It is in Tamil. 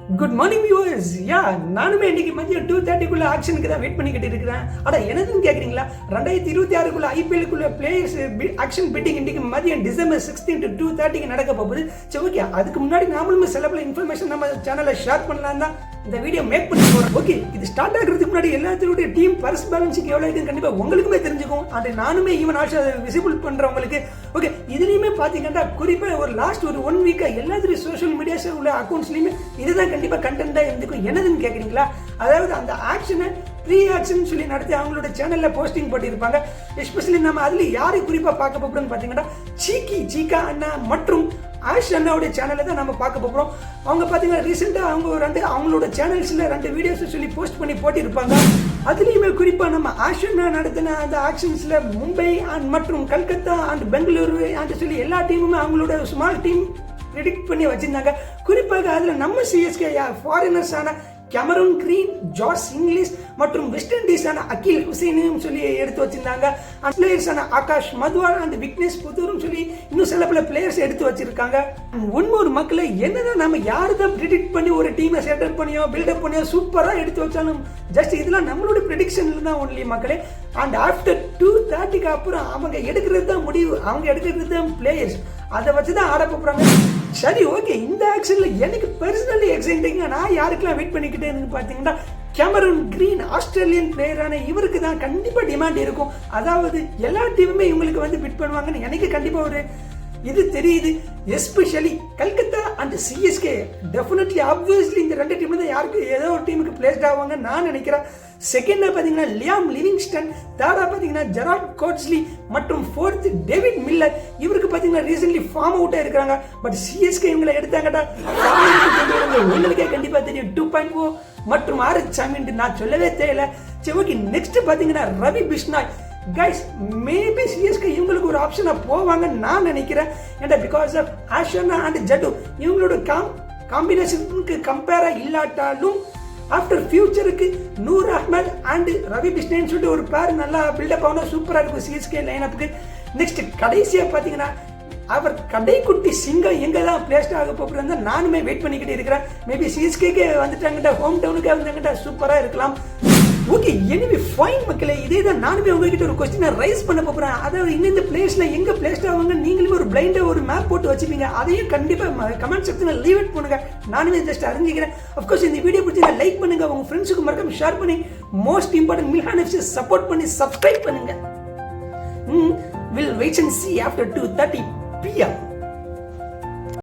Good morning viewers. நானுமே இன்னைக்கு மதியம் 2:30 ஆக்ஷனுக்கு தான் வெயிட் பண்ணிக்கிட்டு இருக்கிறேன். என்னதுன்னு கேட்குறீங்களா? 2026 ஐபிஎல்லுக்குள்ள பிளேயர்ஸ் ஆக்ஷன் பெட்டிங் இன்னைக்கு மதியம் டிசம்பர் 16 to 2:30 நடக்க போகுது. சரி, ஓகே, அதுக்கு முன்னாடி நாமளும் சில பல இன்ஃபர்மேஷன் நம்ம சேனலில் ஷேர் பண்ணலாம் தான் இந்த வீடியோ மேக் பண்ணி போகிறோம். ஓகே, இது ஸ்டார்ட் ஆகிறதுக்கு முன்னாடி எல்லாத்தினுடைய டீம் பர்ஸ் பேலன்ஸுக்கு எவ்வளோ இருக்குன்னு கண்டிப்பாக உங்களுக்குமே தெரிஞ்சுக்கும். அது நானுமே ஈவன் ஆல்சோ விசிபிள் பண்ணுறவங்களுக்கு. ஓகே, இதுலேயுமே பார்த்தீங்கன்னா குறிப்பாக ஒரு லாஸ்ட் ஒரு 1 வீக்காக எல்லாத்துலேயும் சோஷியல் மீடியாஸ் உள்ள அக்கௌண்ட்ஸ்லையுமே இதுதான் கண்டிப்பாக கண்டென்ட்டாக இருந்துக்கும். என்னதுன்னு கேட்குறீங்களா? அதாவது அந்த ஆக்ஷனை ப்ரீ ஆக்ஷன் சொல்லி நடத்தி அவங்களோட சேனலில் போஸ்டிங் போட்டிருப்பாங்க. எஸ்பெஷலி நம்ம அதில் யாரை குறிப்பாக பார்க்க போகிறோம்னு பார்த்தீங்கன்னா சீக்கா அண்ணா மற்றும் ஆஷ் அண்ணாவுடைய சேனலை தான் நம்ம பார்க்க போகிறோம். அவங்க பார்த்தீங்கன்னா ரீசெண்டாக அவங்களோட சேனல்ஸில் 2 வீடியோஸ் சொல்லி போஸ்ட் பண்ணி போட்டிருப்பாங்க. அதுலேயுமே குறிப்பாக நம்ம ஆஷ் அண்ணா நடத்தின அந்த ஆக்ஷன்ஸில் மும்பை அண்ட் மற்றும் கல்கத்தா அண்ட் பெங்களூரு அண்ட் சொல்லி எல்லா டீமுமே அவங்களோட ஸ்மால் டீம் ப்ரெடிக்ட் பண்ணி வச்சிருந்தாங்க. குறிப்பாக அதில் நம்ம சிஎஸ்கே ஃபாரினர்ஸான கேமரூன் கிரீன், ஜார்ஜ் இங்கிலீஷ் மற்றும் வெஸ்ட் இண்டீஸான அகில் ஹுசைனையும் சொல்லி எடுத்து வச்சிருந்தாங்க. பிளேயர்ஸான ஆகாஷ் மதுவால் அண்ட் விக்னேஷ் புதூரும் சொல்லி இன்னும் சில பல பிளேயர்ஸ் எடுத்து வச்சிருக்காங்க. ஒன்மொரு மக்களை என்னதான் நம்ம யாரு தான் ப்ரிடிக்ட் பண்ணி ஒரு டீமை செட்டப் பண்ணியோ பில்டப் பண்ணியோ சூப்பராக எடுத்து வச்சாலும் ஜஸ்ட் இதெல்லாம் நம்மளோட ப்ரெடிக்ஷன்ல தான் ஒன்லி மக்களே. அண்ட் ஆஃப்டர் 2:30 அப்புறம் அவங்க எடுக்கிறது தான் முடிவு, அவங்க எடுக்கிறது தான் பிளேயர்ஸ், அதை வச்சு தான் ஆட போகிறாங்க. சரி, ஓகே, இந்த ஆக்ஷனில் எனக்கு பர்சனலி எக்ஸைட்டிங்காக நான் யாருக்கெல்லாம் வெயிட் பண்ணிக்கிட்டேன்னு பார்த்தீங்கன்னா கேமரூன் கிரீன் ஆஸ்திரேலியன் பிளேயரான இவருக்கு தான் கண்டிப்பாக டிமாண்ட் இருக்கும். அதாவது எல்லா டீமுமே இவங்களுக்கு வந்து பிட் பண்ணுவாங்கன்னு எனக்கு கண்டிப்பாக ஒரு இது தெரியுது. Especially Calcutta and CSK definitely obviously இந்த 2 டீம்ல தான் யாருக்கு ஏதோ ஒரு டீமுக்கு பிளேஸ்ட் ஆவாங்கன்னு நான் நினைக்கிறேன். செகண்டா பார்த்தீங்கன்னா லியாம் லிவிங்ஸ்டன், தேர்டா பார்த்தீங்கன்னா ஜெரார்ட் கோட்ஸ்லி மற்றும் 4th டேவிட் மில்லர். இவருக்கு பார்த்தீங்கன்னா ரீசென்ட்லி ஃபார்ம் அவுட்டாக இருக்கிறாங்க. பட் சிஎஸ்கே இவங்களை எடுத்தாங்கடா உங்களுக்கே கண்டிப்பாக தெரியும். 2.0 மற்றும் ஆர்எச் நான் சொல்லவே தேவையில்லை. சரி, ஓகே, நெக்ஸ்ட் பார்த்தீங்கன்னா Ravi Bishnoi. Guys, maybe CSK இவங்களுக்கு ஒரு ஆப்ஷனாக போவாங்கன்னு நான் நினைக்கிறேன். ஏன்னா பிகாஸ் ஆஃப் ஆஷனா அண்ட் ஜட்டு இவங்களோட காம்பினேஷனுக்கு கம்பேராக இல்லாட்டாலும் ஆஃப்டர் ஃபியூச்சருக்கு நூர் அஹ்மத் அண்ட் ரவி பிஷ்னாய்னு சொல்லிட்டு ஒரு பேர் நல்லா பில்டப் ஆகணும், சூப்பராக இருக்கும் சிஎஸ்கே லைனப்புக்கு. நெக்ஸ்ட் கடைசியாக பார்த்தீங்கன்னா அவர் கடைக்குட்டி சிங்கம் எங்கே தான் பிளேஸ்ட் ஆக போகிறதா நானுமே வெயிட் பண்ணிக்கிட்டு இருக்கிறேன். மேபி சிஎஸ்கேக்கு வந்துட்டாங்கட்டா, ஹோம் டவுனுக்கு வந்தாங்கட்டா சூப்பராக இருக்கலாம். ஓகே, எனிவே ஃபைன் மக்களே, இதே தான் நானுமே உங்ககிட்ட ஒரு கொஸ்டினை ரைஸ் பண்ண போகிறேன். அதாவது இந்த பிளேஸில் எங்கே பிளேஸ்ட் ஆகுங்க நீங்களுமே ஒரு பிளைண்டாக ஒரு மேப் போட்டு வச்சுப்பீங்க. அதையும் கண்டிப்பாக கமெண்ட் செக்ஷனில் லீவ் இட் பண்ணுங்க, நானுமே ஜஸ்ட் அறிஞ்சிக்கிறேன். அஃப்கோர்ஸ் இந்த வீடியோ பிடிச்சி லைக் பண்ணுங்க, உங்கள் ஃப்ரெண்ட்ஸுக்கு மறக்காம ஷேர் பண்ணி most important Milhan FC support பண்ணி சப்ஸ்கிரைப் பண்ணுங்க. We'll wait and see after 2:30 PM.